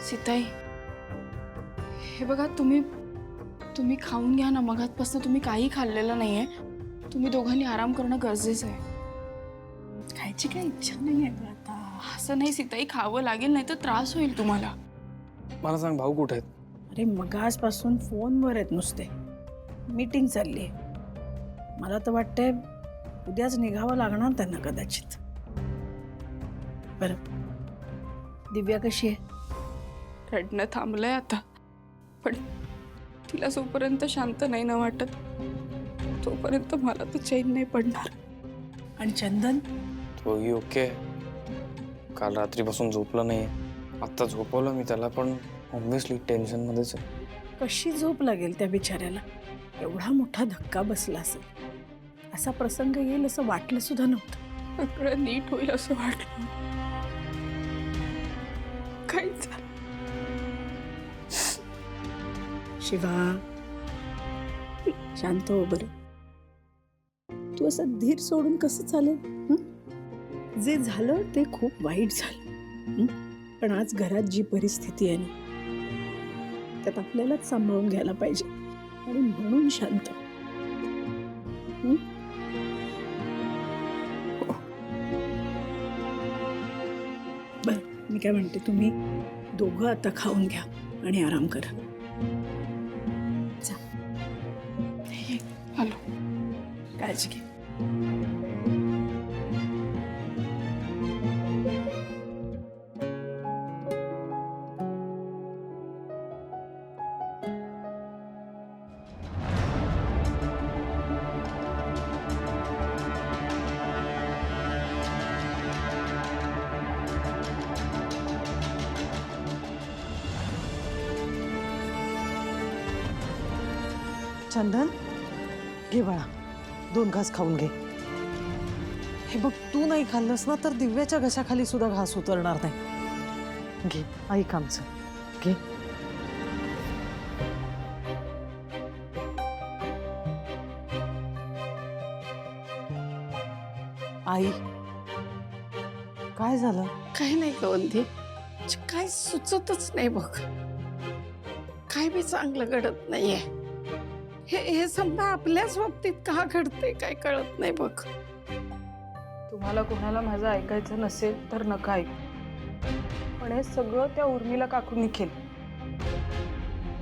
सीताई, हे बघा, तुम्ही खाऊन घ्या ना. मगाचपासून तुम्ही काही खाल्लेलं नाहीये. तुम्ही दोघांनी आराम करणं गरजेचं आहे. खायची काही इच्छा नाही आहे आता. असं नाही सीताई, खावं लागेल, नाही तर त्रास होईल तुम्हाला. मला सांग, भाऊ कुठे आहेत? अरे मगासपासून फोनवर आहेत नुसते. मीटिंग चालली आहे. मला तर वाटतंय उद्याच निघावं लागणार त्यांना कदाचित. बरं, दिव्या कशी आहे? रडणं थांबलंय आता, पण तिला जोपर्यंत शांत नाही ना वाटत तोपर्यंत मला तर चैन नाही पडणार. आणि चंदन? तोही ओके. काल रात्रीपासून झोपलं नाही. आत्ता झोपवलं मी त्याला, पण ऑब्व्हियसली टेन्शनमध्येच आहे. कशी झोप लागेल त्या बिचाऱ्याला? एवढा मोठा धक्का बसला असेल. असा प्रसंग येईल असं वाटलं सुद्धा नव्हतं. सगळं नीट होईल असं वाटलं. काहीच शिवा, शांत हो बरं. तू असं धीर सोडून कसं चालेल? जे झालं ते खूप वाईट झालं. पण आज घरात जी परिस्थिती आहे ना, त्यात आपल्यालाच सांभाळून घ्यायला पाहिजे. आणि म्हणून शांत. बर, मी काय म्हणते, तुम्ही दोघं आता खाऊन घ्या आणि आराम करा. हॅलो, काळजी घे. चंदन, घे बाळा, 2 घास खाऊन घे. हे बघ, तू नाही खाल्लंस ना तर दिव्याच्या घशाखाली सुद्धा घास उतरणार नाही. घे, ऐक आमचं, घे. आई, काय झालं? काही नाही गवंती, काय सुचतच नाही बघ. काय बी चांगलं घडत नाहीये. हे समजा आपल्याच बाबतीत का घडते काय कळत नाही बघ. तुम्हाला कोणाला माझं ऐकायचं नसेल तर नका ऐकू, पण हे सगळं त्या उर्मिला काकूंनी केलं.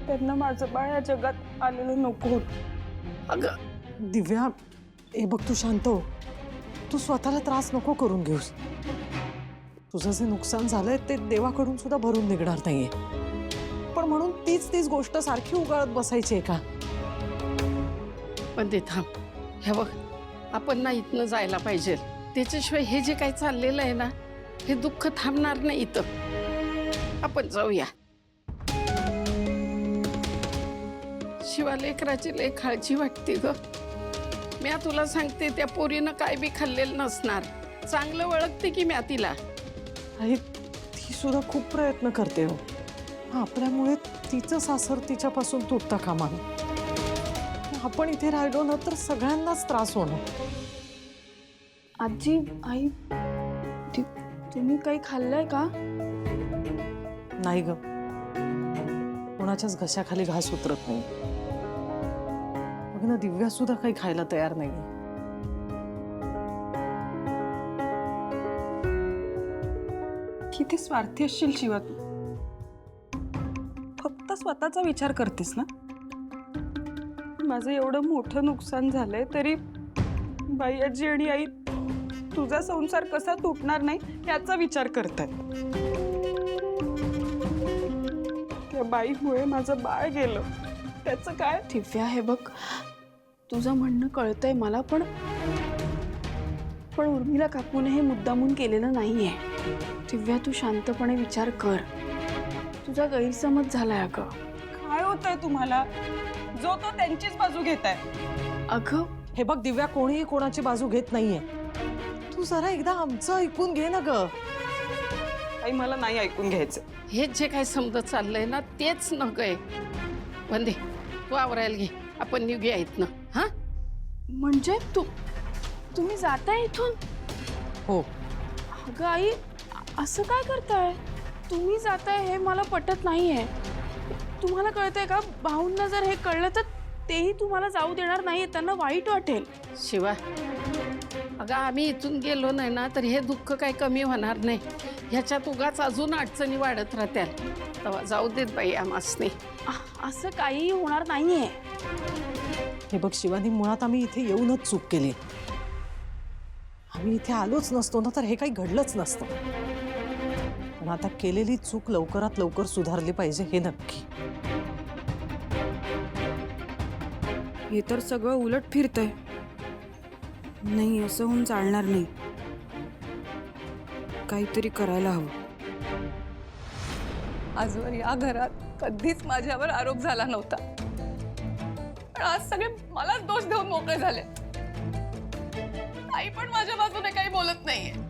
त्यांना माझं बाळ या जगात आलेलं नको होतं. अगं दिव्या, हे बघ, तू शांत हो. तू स्वतःला त्रास नको करून घेऊस. तुझं जे नुकसान झालंय ते देवाकडून सुद्धा भरून निघणार नाहीये. पण म्हणून तीच गोष्ट सारखी उगाळत बसायची आहे का? पण ते थांब. हे बघ, आपण ना इथनं जायला पाहिजे. त्याच्याशिवाय हे जे काही चाललेलं आहे ना, हे दुःख थांबणार नाही इथं. आपण जाऊया. शिवा, लेकराची लय काळजी वाटते ग. मी तुला सांगते, त्या पोरीनं काय बी खाल्लेलं नसणार. चांगलं ओळखते की मी तिला. आई, ती सुद्धा खूप प्रयत्न करते हो. आपल्यामुळे तिचं सासर तिच्यापासून तुटता कामा नये. आपण इथे राहिलो ना तर सगळ्यांनाच त्रास होणार. आजी, आई, तुम्ही काही खाल्लंय का? नाही ग, कोणाच्याच घशाखाली घास उतरत नाही. बघ ना, दिव्या सुद्धा काही खायला तयार नाही. किती स्वार्थी असशील शिवा तू. फक्त स्वतःचा विचार करतेस ना. माझं एवढं मोठं नुकसान झालंय तरी बाई, आजी आणि आई तुझा संसार कसा तुटणार नाही याचा विचार करतात. त्या बाईमुळे माझं बाळ गेलं, त्याचं काय? दिव्या, हे बघ, तुझं म्हणणं कळतंय मला, पण उर्मिला काकूने हे मुद्दामून केलेलं नाहीये. दिव्या, तू शांतपणे विचार कर. तुझा गैरसमज झालाय. अगं, काय होतंय तुम्हाला? जो तो त्यांचीच बाजू घेताय. अगं, हे बघ दिव्या, कोणीही कोणाची बाजू घेत नाहीये. तू जरा एकदा आमचं ऐकून घे ना ग. आई, मला नाही ऐकून घ्यायचं. हे जे काही समजत चाललंय ना, तेच नकोय. वंदे, तू आवरायला घे. आपण निघूया इथनं. हा, म्हणजे तुम्ही जाताय इथून? हो. अगं आई, असं काय करताय? तुम्ही जाताय हे मला पटत नाहीये. तुम्हाला कळतंय का, भाऊंना जर हे कळलं तर तेही तुम्हाला जाऊ देणार नाहीये, त्यांना वाईट वाटेल. शिवा, अगं आम्ही इथून गेलो नाही ना तर हे दुःख काही कमी होणार नाही. ह्याच्यात उगाच अजून अडचणी वाढत राहत्याल. तेव्हा जाऊ देत बाई आम्हासनी. असं काही होणार नाहीये. हे बघ शिवानी, मुळात आम्ही इथे येऊनच चूक केली. आम्ही इथे आलोच नसतो ना तर हे काही घडलंच नसतं. पण आता केलेली चूक लवकरात लवकर सुधारली पाहिजे, हे नक्की. हे तर सगळं उलट फिरतंय. नाही, असं होऊन चालणार नाही. काहीतरी करायला हवं. आजवर या घरात कधीच माझ्यावर आरोप झाला नव्हता, पण आज सगळे मलाच दोष देऊन मोकळे झाले. आई पण माझ्या बाजूने काही बोलत नाहीये.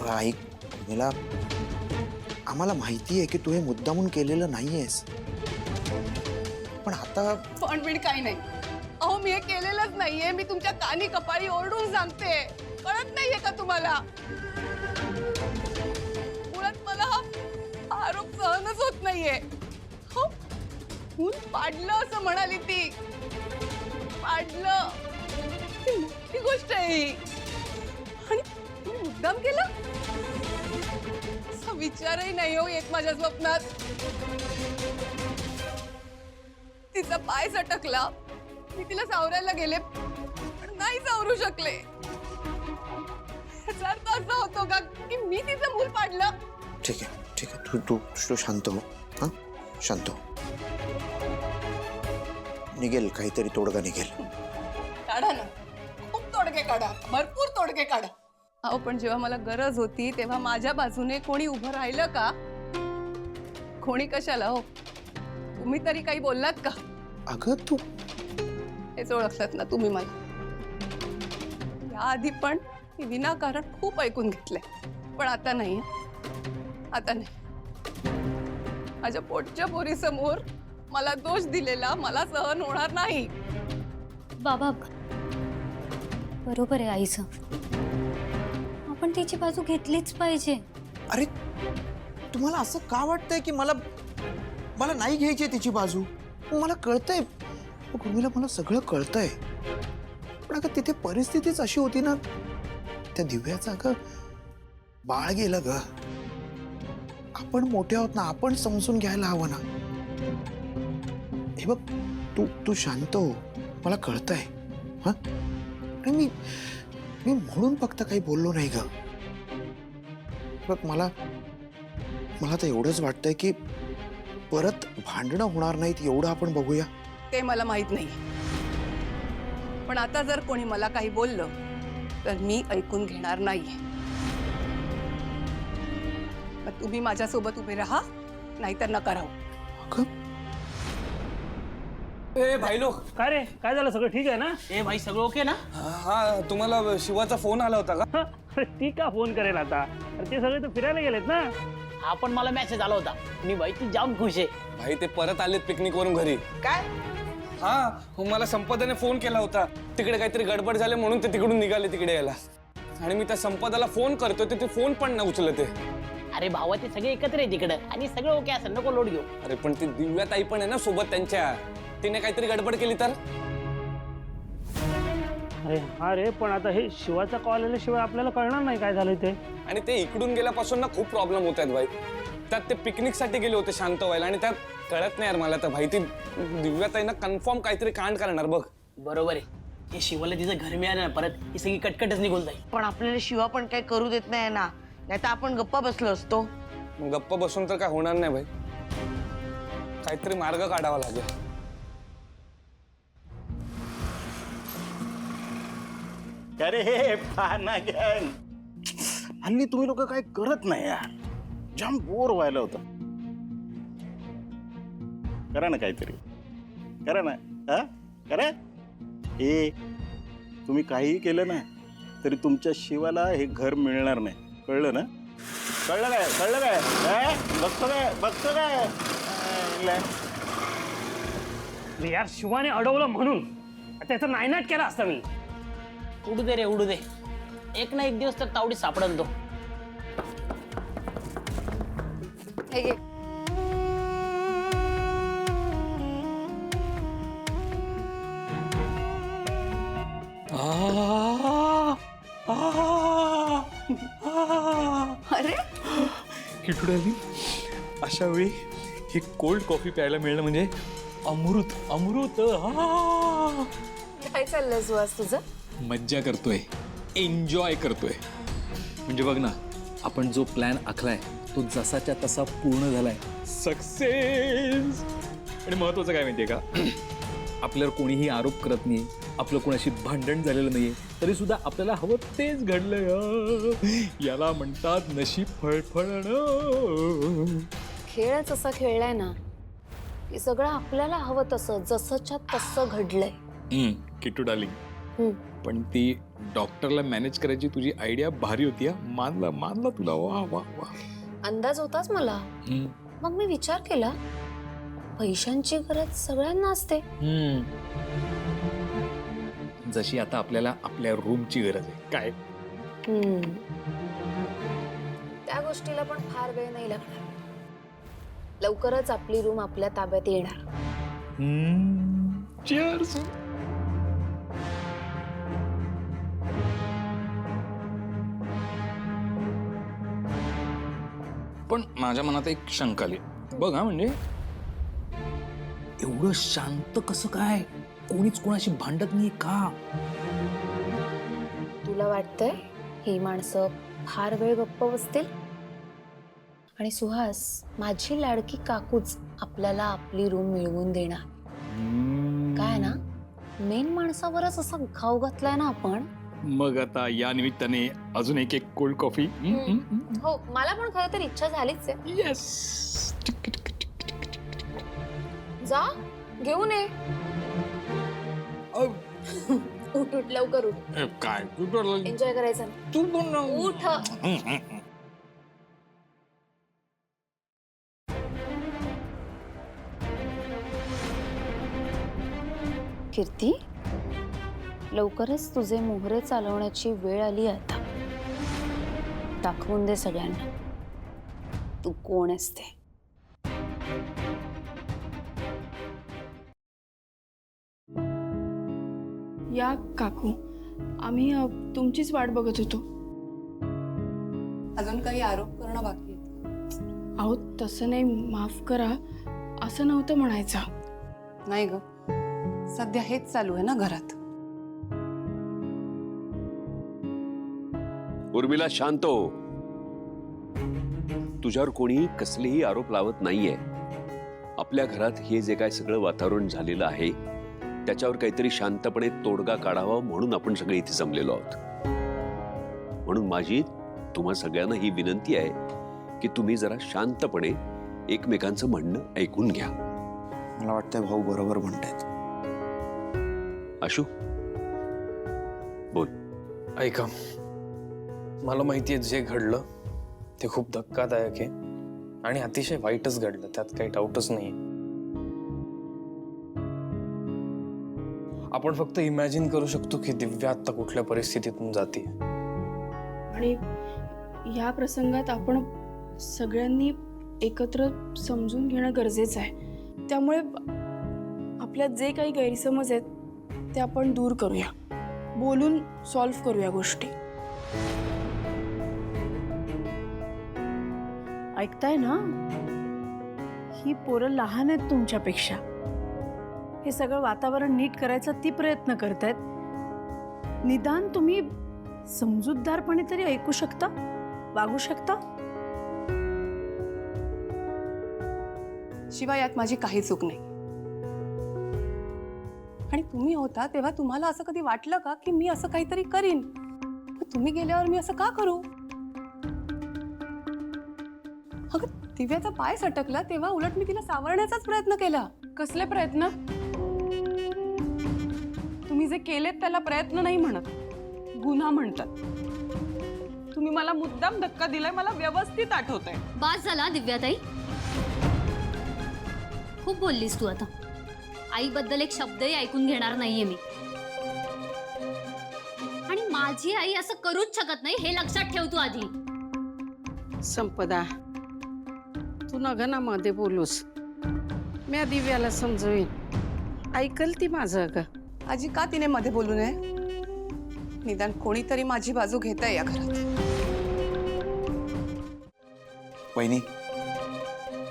ऐक, मला आम्हाला माहिती आहे की तू हे मुद्दामून केलेलं नाहीयेस, पण आता पण बिन काही नाही. अहो, मी हे केलेलंच नाहीये. मी तुमच्या कानी कपाळी ओरडून सांगते. कळत नाहीये का तुम्हाला? मुळात मला हा आरोप सहनच होत नाहीये. हो, खून पाडलं असं म्हणाली ती. पाडलं, ही मोठी गोष्ट आहे ही. आणि तुम्ही मुद्दाम केलं? असा विचारही नाही हो येत माझ्या स्वप्नात. तिचा पाय सटकला, मी तिला सावरायला गेले पण नाही सावरू शकले. याचा अर्थ असा होतो का की मी तिचं मूल पाडलं? ठीक आहे, ठीक आहे, तू तू तू शांत हो. हा, शांत हो. निघेल, काहीतरी तोडगा निघेल. काढा ना, खूप तोडगे काढा, भरपूर तोडगे काढा. अहो, पण जेव्हा मला गरज होती तेव्हा माझ्या बाजूने कोणी उभं राहिलं का? कोणी कशाला हो? तुम्ही तरी काही बोललात का? अगं तू हेच ओळखलात ना तुम्ही मला. याआधी पण मी विनाकारण खूप ऐकून घेतलंय, पण आता नाही. आता नाही. माझ्या पोटच्या पोरीसमोर मला दोष दिलेला मला सहन होणार नाही. बाबा, बरोबर आहे आईचं. आपण तिची बाजू घेतलीच पाहिजे. अरे, तुम्हाला असं का वाटतंय की मला नाही घ्यायची तिची बाजू? मला कळतंय उर्मिला, मला सगळं कळतंय. पण अगं तिथे परिस्थितीच अशी होती ना, त्या दिव्याचं अगं बाळ गेलं ग. आपण मोठे आहोत ना, आपण समजून घ्यायला हवं ना. हे बघ, तू शांत हो, मला कळतंय. हा, मी म्हणून फक्त काही बोललो नाही ग. बघ, मला तर एवढंच वाटतंय की परत भांडणं होणार नाहीत, एवढं आपण बघूया. ते मला माहित नाही, पण आता जर कोणी मला काही बोललं तर मी ऐकून घेणार नाहीये. मग तुम्ही माझ्यासोबत उभे राहा, नाहीतर नका राहू. अगं, ए भाई लोक, काय रे, काय झालं? सगळं ठीक आहे ना? ए भाई, सगळं ओके ना? हा, तुम्हाला शिवाचा फोन आला होता का? अरे ती का फोन करेल आता? अरे ते सगळे तर फिरायला गेलेत ना. हा पण मला मेसेज आला होता. मी भाई ती जाम खुश आहे. भाई ते परत आलेत पिकनिक वरून घरी. काय? हा, मला संपदाने फोन केला होता. तिकडे काहीतरी गडबड झाले म्हणून ते तिकडून निघाले तिकडे यायला. आणि मी त्या संपदाला फोन करतोय, ते फोन पण नाही उचलत आहे. अरे भावा, ते सगळे एकत्र आहे तिकडे आणि सगळं ओके असेल, नको लोड घेऊ. अरे पण ती दिव्याताई पण आहे ना सोबत त्यांच्या. तिने काहीतरी गडबड केली तर? अरे हा रे, पण आता हे शिवाचा कॉल आल्याशिवाय आपल्याला कळणार नाही काय झालं ते. आणि ते इकडून गेल्यापासून ना खूप प्रॉब्लेम होत आहेत भाई. त्यात ते पिकनिकसाठी गेले होते शांत व्हायला, आणि त्यात कळत नाही यार मला तर भाई, ती दिव्याताई ना कन्फर्म काहीतरी कांड करणार बघ. बरोबर आहे. हे शिवाला तिचं घर मिळालं ना परत, ही सगळी कटकटच निघून जाईल. पण आपल्याला शिवा पण काही करू देत नाही ना, नाही तर आपण गप्पा बसलो असतो. मग गप्प बसून तर काय होणार नाही भाई, काहीतरी मार्ग काढावा लागेल. अरे हे पाना गँग, हल्ली तुम्ही लोक काय करत नाही यार. जाम बोर व्हायला होतं. करा ना काहीतरी, करा ना. हा, करा. हे तुम्ही काहीही केलं ना तरी तुमच्या शिवाला हे घर मिळणार नाही, कळलं ना? कळलं काय? कळलं काय? बघतो काय? यार शिवाने अडवलं म्हणून त्याचा नायनाट केला असता मी. उडू दे रे, उडू दे. एक ना एक दिवस तर तावडी सापडन तो. हे घे. अरे किटुडाली अशा वेळी ही कोल्ड कॉफी प्यायला मिळणं म्हणजे अमृत अमृत. काय चाललंय सुहास तुझं? मज्जा करतोय, एन्जॉय करतोय. म्हणजे बघ ना, आपण जो प्लॅन आखलाय तो जसाच्या तसा पूर्ण झालाय. सक्सेस. आणि महत्वाचं काय माहितीये का, आपल्यावर कोणीही आरोप करत नाही, आपलं कोणाशी भांडण झालेलं नाहीये, तरी सुद्धा आपल्याला हवं तेच घडलंय. याला म्हणतात नशीब फळफळणं. खेळच असा खेळलाय ना की सगळं आपल्याला हवं तसं जसंच्या तसं घडलंय. किट्टू डार्लिंग, पण ती डॉक्टरला मॅनेज करायची तुझी आयडिया भारी होती. मानला मानला तुला. वा वा वा. अंदाज होताच मला. मग मी विचार केला, पैशांची गरज सगळ्यांना असते. जशी आता आपल्याला आपल्या रूमची गरज आहे. काय त्या गोष्टीला पण फार वेळ नाही लागणार. लवकरच आपली रूम आपल्या ताब्यात येणार. Cheers. पण माझ्या मनात एक शंका आली बघ. म्हणजे एवढं शांत कसं काय? कोणीच कोणाशी भांडत नाही का? तुला वाटतंय ही माणसं फार वेळ गप्प बसतील? आणि सुहास, माझी लाडकी काकूच आपल्याला आपली रूम मिळवून देणार. काय ना, मेन माणसावरच असा घाव घातलाय ना आपण. मग आता या निमित्ताने अजून एक कोल्ड कॉफी. हो, मला पण खरं तर इच्छा झालीच आहे. येस. जा घेऊन ये. उठ उठ, लवकर उठ. काय एन्जॉय करायचं ना. तू पण उठ. कीर्ती, लवकरच तुझे मोहरे चालवण्याची वेळ आली आता. दाखवून दे सगळ्यांना तू कोण असते. या काकू, आम्ही तुमचीच वाट बघत होतो. अजून काही आरोप करणं बाकी आहे? अहो तसं नाही, माफ करा, असं नव्हतं म्हणायचं. नाही ग, सध्या हेच चालू आहे ना घरात. उर्मिला, शांत हो. तुझ्यावर कोणी कसलेही आरोप लावत नाहीये. आपल्या घरात हे जे काय सगळं वातावरण झालेलं आहे त्याच्यावर काहीतरी शांतपणे तोडगा काढावा म्हणून आपण सगळे इथे जमलेलो आहोत. म्हणून माझी तुम्हा सगळ्यांना ही विनंती आहे की तुम्ही जरा शांतपणे एकमेकांचं म्हणणं ऐकून घ्या. मला वाटतंय भाऊ बरोबर म्हणतायत. आशू, बोल. ऐका, मला माहिती आहे जे घडलं ते खूप धक्कादायक आहे आणि अतिशय वाईटच घडलं, त्यात काही डाऊटच नाही. आपण फक्त इमॅजिन करू शकतो की दिव्या आता कुठल्या परिस्थितीतून जाते. आणि या प्रसंगात आपण सगळ्यांनी एकत्र समजून घेणं गरजेचं आहे. त्यामुळे आपल्यात जे काही गैरसमज आहेत ते आपण दूर करूया, बोलून सॉल्व्ह करूया गोष्टी. ऐकताय ना? ही पोरं लहान आहेत तुमच्यापेक्षा. हे सगळं वातावरण नीट करायचा ती प्रयत्न करतायत. निदान तुम्ही समजूतदारपणे तरी ऐकू शकता, वागू शकता. शिवाय यात माझी काही चूक नाही. आणि तुम्ही होता तेव्हा तुम्हाला असं कधी वाटलं का की मी असं काहीतरी करीन? तुम्ही गेल्यावर मी असं का करू? अगं, दिव्याचा पाय सटकला तेव्हा उलट मी तिला सावरण्याचाच प्रयत्न केला. कसले प्रयत्न? तुम्ही जे केलेत त्याला प्रयत्न नाही म्हणत, गुन्हा म्हणतात. तुम्ही मला मुद्दाम धक्का दिलाय, मला व्यवस्थित आठवतंय. बास झाला दिव्याताई, खूप बोललीस तू. आता आईबद्दल एक शब्दही ऐकून घेणार नाहीये मी. आणि माझी आई असं करूच शकत नाही, हे लक्षात ठेव तू आधी. संपदा, तू नका ना मध्ये बोलूस. मी दिव्याला समजवीन, ऐकल ती माझं. अगं आजी का तिने मध्ये बोलू नये? निदान कोणीतरी माझी बाजू घेत आहे या घरात. वहिनी,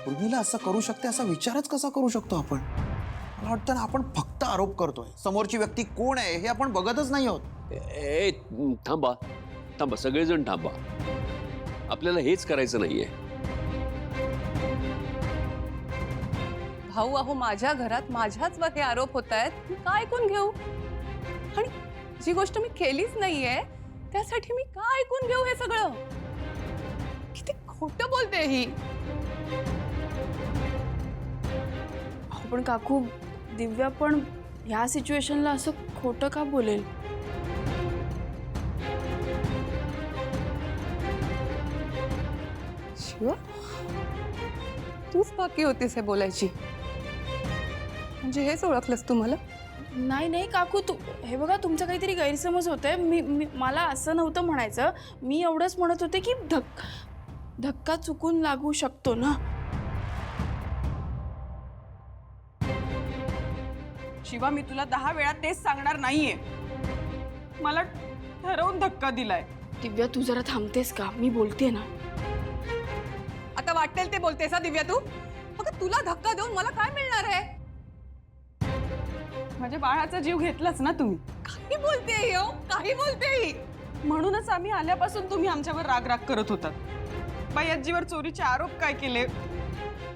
उर्मिला असं करू शकते असा विचारच कसा करू शकतो आपण? मला वाटतं ना आपण फक्त आरोप करतोय. समोरची व्यक्ती कोण आहे हे आपण बघतच नाही आहोत. ए थांबा थांबा, सगळेजण थांबा. आपल्याला हेच करायचं नाहीये. भाऊ, अहो माझ्या घरात माझ्याचवर हे आरोप होत आहेत. मी काय ऐकून घेऊ? आणि जी गोष्ट मी केलीच नाहीये त्यासाठी मी काय ऐकून घेऊ हे सगळं? किती खोटं बोलते ही. पण काकू, दिव्या पण ह्या सिच्युएशनला असं खोटं का बोलेल? शिवा, तूच बाकी होतीस हे बोलायची. म्हणजे हेच ओळखलंस तू मला? नाही नाही काकू, तू हे बघा, तुमचा काहीतरी गैरसमज होतोय. मला असं नव्हतं म्हणायचं. मी एवढंच म्हणत होते की धक्का चुकून लागू शकतो ना. शिवा, मी तुला 10 वेळा तेच सांगणार नाहीये. मला ठरवून धक्का दिलाय. दिव्या, तू जरा थांबतेस का? मी बोलते ना. आता वाटेल ते बोलतेस हा दिव्या तू? अगं तुला धक्का देऊन मला काय मिळणार आहे? माझ्या बाळाचा जीव घेतलाच ना तुम्ही. काही बोलते हो, काही बोलते. म्हणूनच आम्ही आल्यापासून तुम्ही आमच्यावर राग करत होतात. बाई आजीवर चोरीचे आरोप काय केले,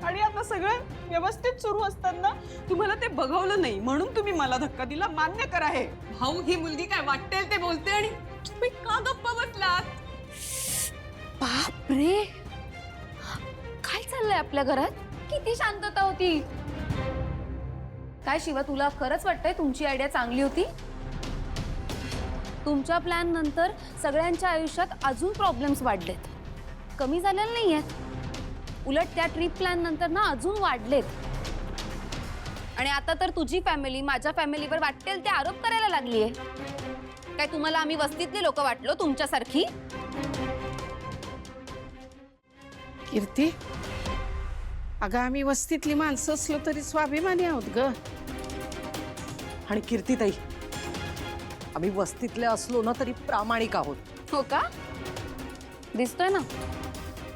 आणि आता सगळं व्यवस्थित सुरू असताना तुम्हाला ते बघवलं नाही म्हणून तुम्ही मला धक्का दिला. मान्य करा हे. भाऊ, ही मुलगी काय वाटेल ते बोलते आणि तुम्ही का गप्प बसलात? बापरे, काय चाललंय आपल्या घरात? किती शांतता होती. काय शिवा, तुला खरंच वाटतंय तुमची आयडिया चांगली होती? तुमच्या प्लॅन नंतर सगळ्यांच्या आयुष्यात अजून प्रॉब्लेम्स वाढलेत, कमी झालेले नाहीयेत. उलट त्या ट्रिप प्लॅन नंतर ना अजून वाढलेत. आणि आता तर तुझी फॅमिली माझ्या फॅमिलीवर वाटेल ते आरोप करायला लागलीये. काय तुम्हाला आम्ही वस्तीतले लोक वाटलो तुमच्यासारखी? कीर्ती, अगं आम्ही वस्तीतली माणसं असलो तरी स्वाभिमानी आहोत ग. आणि कीर्तीताई, आम्ही वस्तीतले असलो ना तरी प्रामाणिक आहोत. हो का? दिसतोय ना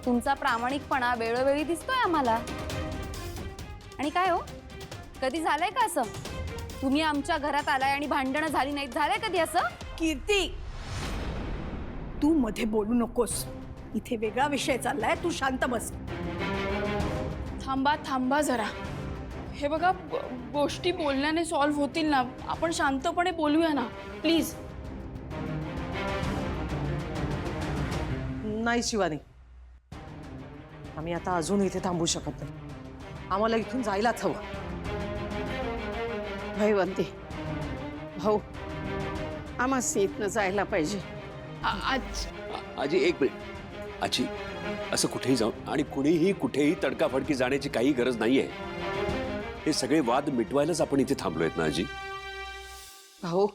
तुमचा प्रामाणिकपणा वेळोवेळी दिसतोय आम्हाला. आणि काय हो, कधी झालंय का असं तुम्ही आमच्या घरात आलाय आणि भांडणं झाली नाहीत? झालंय कधी असं? कीर्ती, तू मध्ये बोलू नकोस. इथे वेगळा विषय चाललाय, तू शांत बस. थांबा जरा. हे बघा, गोष्टी बोलण्याने सॉल्व्ह होतील ना. आपण शांतपणे बोलूया ना प्लीज. नाही शिवानी, आम्ही आता अजून इथे थांबू शकत नाही. आम्हाला इथून जायलाच हवं. भयवंती भाऊ, आम्हाला इथनं जायला पाहिजे. आजी एक मिनिट. आजी, असं कुठेही जाऊन आणि कुणीही कुठेही तडकाफडकी जाण्याची काही गरज नाहीये. हे सगळे वाद मिटवायलाच आपण इथे थांबलोयत ना आजी. भाऊ,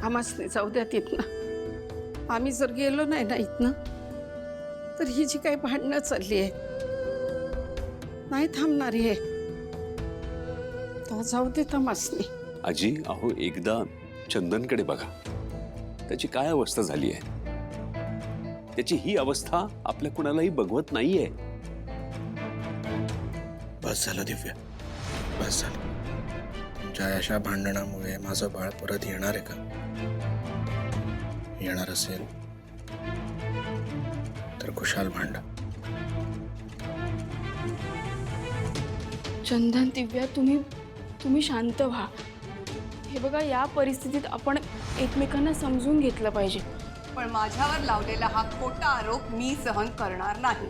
आम्हाला जाऊ द्या तिथनं. आम्ही जर गेलो नाही ना इथनं तर ही जी काही भांडणं चालली आहे नाही थांबणारी आहे. तर जाऊ दे तमासनी. आजी, अहो एकदा चंदनकडे बघा, त्याची काय अवस्था झाली आहे. त्याची ही अवस्था आपल्या कुणालाही बघवत नाहीये. बस झालं दिव्या, बस झालं. तुमच्या अशा भांडणामुळे माझं बाळ परत येणार आहे का? येणार असेल तर खुशाल भांडा. चंदन, दिव्या, तुम्ही शांत व्हा. हे बघा, या परिस्थितीत आपण एकमेकांना समजून घेतलं पाहिजे. पण माझ्यावर लावलेला हा खोटा आरोप मी सहन करणार नाही.